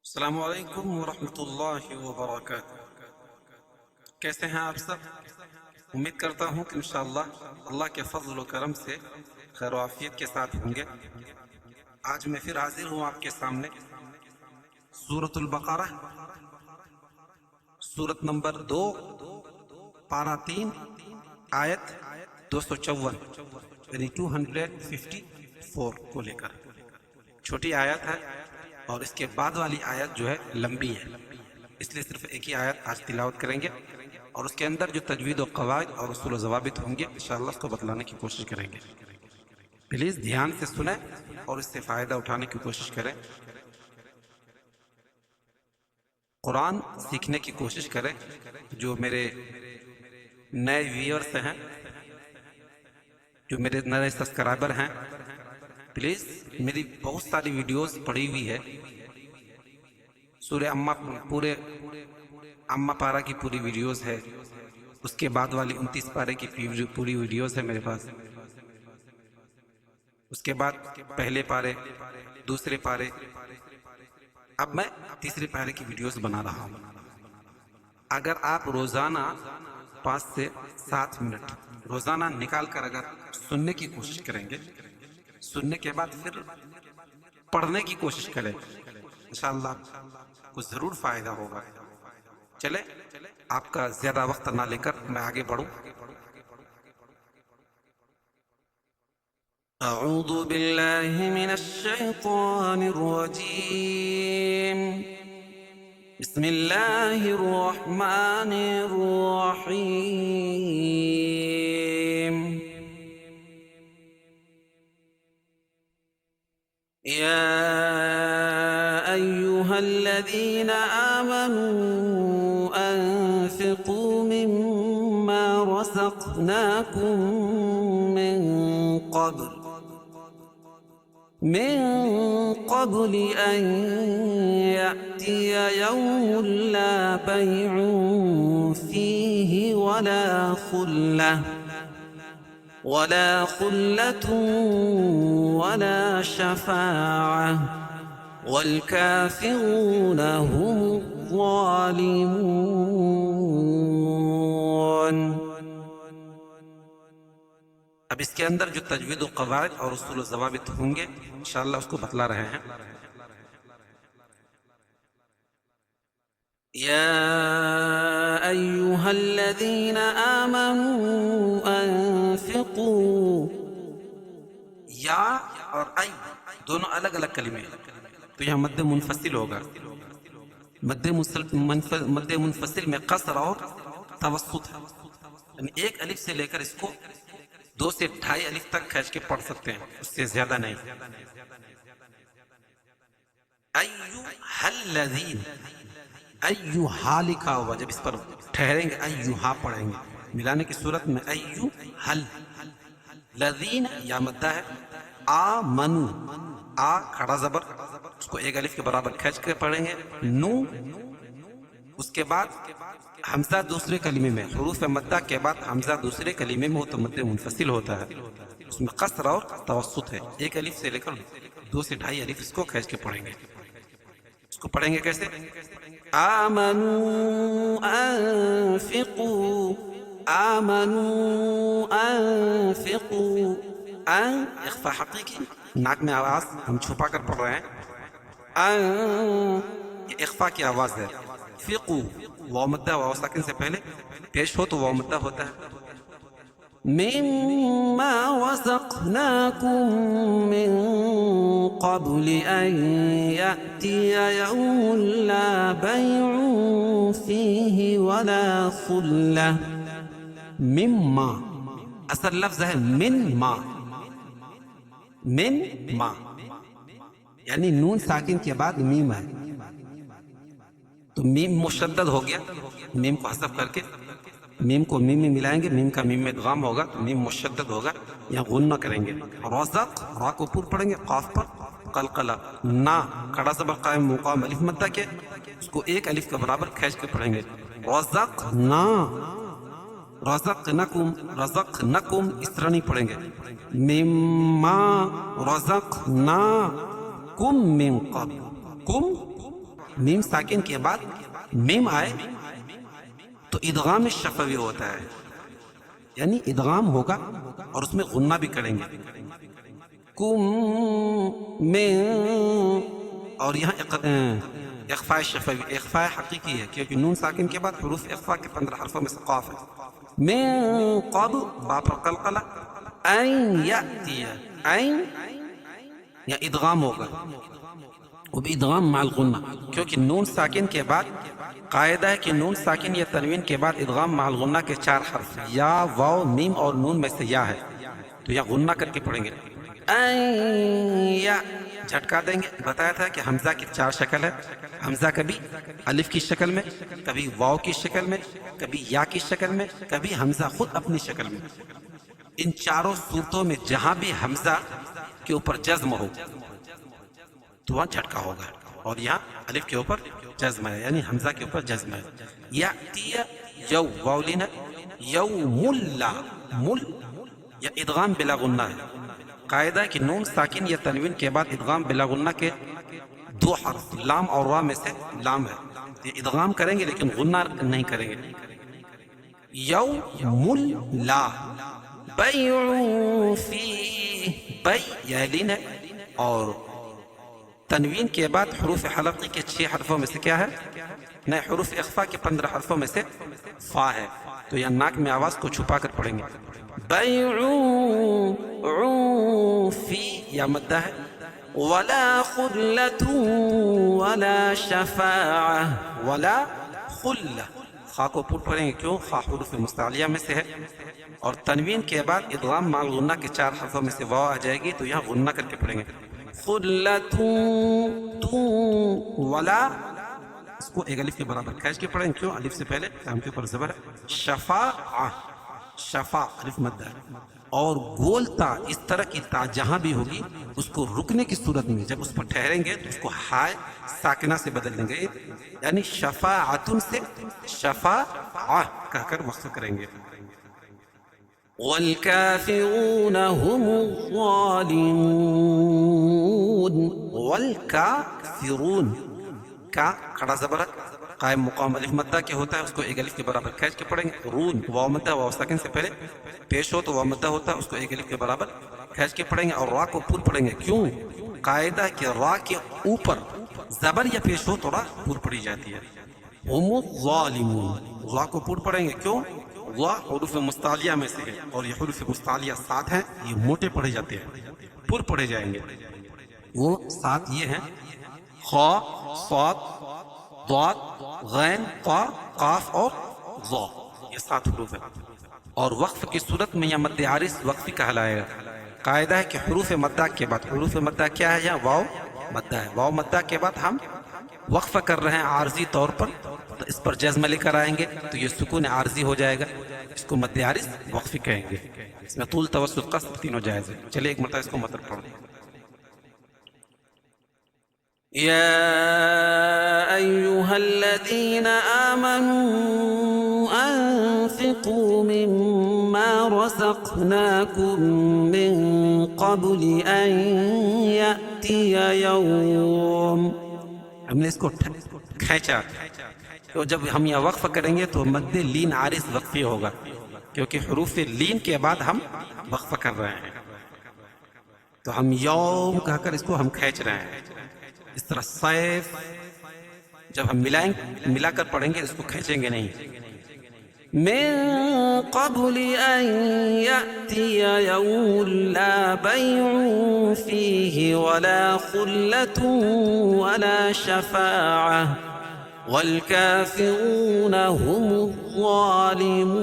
السلام علیکم ورحمۃ اللہ وبرکاتہ۔ کیسے ہیں آپ سب؟ امید کرتا ہوں کہ انشاءاللہ اللہ کے فضل و کرم سے خیر و عافیت کے ساتھ ہوں گے۔ آج میں پھر حاضر ہوں آپ کے سامنے سورۃ البقرہ، سورت نمبر 2، پارہ 3، آیت 254 یعنی 254 کو لے کر۔ چھوٹی آیت ہے اور اس کے بعد والی آیت جو ہے لمبی ہے، اس لیے صرف ایک ہی آیت آج تلاوت کریں گے اور اس کے اندر جو تجوید و قواعد اور اصول و ضوابط ہوں گے انشاءاللہ اس کو بتلانے کی کوشش کریں گے۔ پلیز دھیان سے سنیں اور اس سے فائدہ اٹھانے کی کوشش کریں۔ قرآن سیکھنے کی کوشش کریں۔ جو میرے نئے ویورز ہیں، جو میرے نئے سبسکرائبر ہیں، پلیز میری بہت ساری ویڈیوز پڑی ہوئی ہے۔ سورہ اما پارہ کی پوری ویڈیوز ہے، اس کے بعد والی 29 پارے کی پوری ویڈیوز ہے میرے پاس، اس کے بعد پہلے پارے، دوسرے پارے، اب میں تیسرے پارے کی ویڈیوز بنا رہا ہوں۔ اگر آپ روزانہ 5 سے 7 منٹ روزانہ نکال کر اگر سننے کی کوشش کریں گے، سننے کے بعد پھر پڑھنے کی کوشش کریں، انشاءاللہ کو ضرور فائدہ ہوگا۔ چلے آپ کا زیادہ وقت نہ لے کر میں آگے بڑھوں۔ اعوذ باللہ من الشیطان الرجیم، بسم اللہ الرحمن الرحیم۔ يا أيها الذين آمنوا أنفقوا مما رزقناكم من قبل أن يأتي يوم لا بيع فيه ولا خلة ولا شفاعة والكافرون هم الظالمون۔ اب اس کے اندر جو تجوید و قواعد اور اصول و ضوابط ہوں گے انشاءاللہ اس کو بتلا رہے ہیں۔ یا ایہا الذین آمنوا انفقوا، یا اور ای دونوں الگ الگ کلمے ہیں، تو یہاں مد منفصل ہوگا۔ مد منفصل میں قصر اور توسط ہے، یعنی ایک الف سے لے کر اس کو 2 سے 2.5 الف تک کھینچ کے پڑھ سکتے ہیں، اس سے زیادہ نہیں۔ ایھا الذین، ایھا لکھا ہوا، جب اس پر ٹھہریں گے ایھا پڑھیں گے، ملانے کی صورت میں ایھا الذین، یا مدہ ہے، آمنو، آ کھڑا زبر، اس کو 1 الف کے برابر کھینچ کے پڑھیں گے، نو، اس کے بعد حمزہ دوسرے کلمے میں، حروف مدہ کے بعد حمزہ دوسرے کلمے میں ہو تو مد منفصل ہوتا ہے، اس میں قصر اور توسط ہے، 1 الف سے لے کر 2 سے 2.5 الف اس کو کھینچ کے پڑھیں گے۔ اس کو پڑھیں گے کیسے؟ آمنوا انفقوا، آمنوا انفقوا، اخفاء حقیقی، ناک میں آواز ہم چھپا کر پڑھ رہے ہیں، یہ اخفاء کی آواز ہے۔ فقو، واو مدہ واو ساکن سے پہلے پیش ہو تو واو مدہ ہوتا ہے۔ مما رزقناكم من قبل أن يأتي يوم لا بيع فيه ولا خلة، مما اصل لفظ ہے من ما، من ما یعنی نون ساکن کے بعد میم ہے، تو میم مشدد ہو گیا، میم کو حذف کر کے میم کو میم میں ملائیں گے، میم کا میم میں ادغام ہوگا تو میم مشدد ہوگا، یا غنہ کریں گے۔ رزق، را کو پور پڑھیں گے، قاف پر قلقلہ، نا کھڑا زبر قائم مقام الف مدہ کے، اس کو 1 الف کے برابر کھینچ کے پڑھیں گے، رزقنا، رزقنکم، رزقنکم اس طرح نہیں پڑھیں گے، مما رزقناکم من قبل، کم میم ساکن کے بعد میم آئے تو ادغام شفوی ہوتا ہے، یعنی ادغام ہوگا اور اس میں غنہ بھی کریں گے. کم من، اور یہاں اخفاء شفوی، اخفاء حقیقی ہے کیونکہ نون ساکن کے بعد حروف اخفاء کے 15 حرفوں میں سے قاف ہے. من قبل با پر قلقلہ، این یأتی، این یا ادغام ہوگا وہ بھی ادغام مع الغنہ، کیونکہ نون ساکن کے بعد قاعدہ ہے کہ نون ساکن یا تنوین کے بعد ادغام مع الغنہ کے 4 حرف یا واو میم اور نون میں سے یا ہے، تو یا غنہ کر کے پڑھیں گے. یا جھٹکا دیں گے. بتایا تھا کہ حمزہ کی 4 شکل ہے. حمزہ کبھی الف کی شکل میں، کبھی واو کی شکل میں، کبھی یا کی شکل میں، کبھی حمزہ خود اپنی شکل میں. ان چاروں صورتوں میں جہاں بھی حمزہ کے اوپر جزم ہو تو وہاں جھٹکا ہوگا، اور یہاں الف کے اوپر جزم ہے، یعنی حمزہ کے اوپر جزم ہے. یأتی یو واو لینا، یوم لا مل یا ادغام بلا غنہ ہے. قاعدہ ہے کہ نون ساکن یا تنوین کے بعد ادغام بلا غنہ کے 2 حرف لام اور را میں سے لام ہے، یہ ادغام کریں گے لیکن غنہ نہیں کریں گے. یوم لا بیع فی، بی یہ لین ہے، اور تنوین کے بعد حروف حلقی کے 6 حرفوں میں سے کیا ہے؟ نئے حروف اخفاء کے 15 حرفوں میں سے فا ہے، تو یہ ناک میں آواز کو چھپا کر پڑھیں گے. بیع فی یا مدہ ہے. ولا خلة ولا شفاعة، ولا خلة خا کو پور پڑھیں گے، کیوں؟ خا حروف مستعلیہ میں سے ہے، اور تنوین کے بعد ادغام مع الغنہ کے 4 حرفوں میں سے واو آ جائے گی، تو یہاں غنہ کر کے پڑھیں گے. خلة ولا، اس کو ایک الف کے برابر کھینچ کے پڑھیں، کیوں؟ الف سے پہلے کام کے اوپر زبر ہے. شفاعہ، شفا الف مد ہے. اور گول تا، اس طرح کی تا جہاں بھی ہوگی اس کو رکنے کی صورت میں جب اس پر ٹھہریں گے تو اس کو ہائے ساکنہ سے بدل دیں گے، یعنی شفاعتن سے شفاعہ کہہ کر وقف کریں گے. والکافرون هم الظالمون، والکافرون کا کھڑا زبر قائم مقام الف مدہ کے ہوتا ہے، اس کو ایک الف کے برابر کھینچ کے پڑھیں گے. رون واو مدہ، واو ساکن سے پہلے پیش ہو تو واو مدہ ہوتا ہے، اس کو ایک الف کے برابر کھینچ کے پڑھیں گے. اور را کو پور پڑھیں گے، کیوں؟ قاعدہ کہ را کے اوپر زبر یا پیش ہو تو را پور پڑھی جاتی ہے. هم الظالمون، را کو پور پڑھیں گے، کیوں؟ را حروف مستعلیہ میں سے ہے، اور یہ حروف مستعلیہ 7 ہیں، یہ موٹے پڑھے جاتے ہیں، پور پڑھے جائیں گے. وہ 7 یہ ہیں: خا، صاد، ضاد، غین، قا، قاف اور ظا، یہ 7 حروف ہیں. اور وقف کی صورت میں یا مد عارض وقفی کہلائے گا. قاعدہ ہے کہ حروف مدہ کے بعد، حروف مدہ کیا ہے؟ یہاں واو مدہ ہے. واو مدہ کے بعد ہم وقف کر رہے ہیں عارضی طور پر، تو اس پر جزم لے کر آئیں گے تو یہ سکون عارضی ہو جائے گا، اس کو مد عارض وقفی کہیں گے. اس میں طول، توسط، قصر تینوں جائز ہے. چلیے ایک مرتبہ اس کو مطلب پڑھیں. يا أيها الذين آمنوا أنفقوا مما رزقناكم من قبل أن يأتي يوم. ہم نے اس کو کھینچا، تو جب ہم یہ وقف کریں گے تو مد لین عارض وقفی ہوگا، کیونکہ حروف لین کے بعد ہم وقف کر رہے ہیں، تو ہم یوم کہہ کر اس کو ہم کھینچ رہے ہیں. اس طرح سیف جب ہم ملا کر پڑھیں گے اس کو کھینچیں گے نہیں. من قبل ان يأتي يوم لا بيع فيه ولا خلة ولا شفاعة والكافرون هم الظالمون.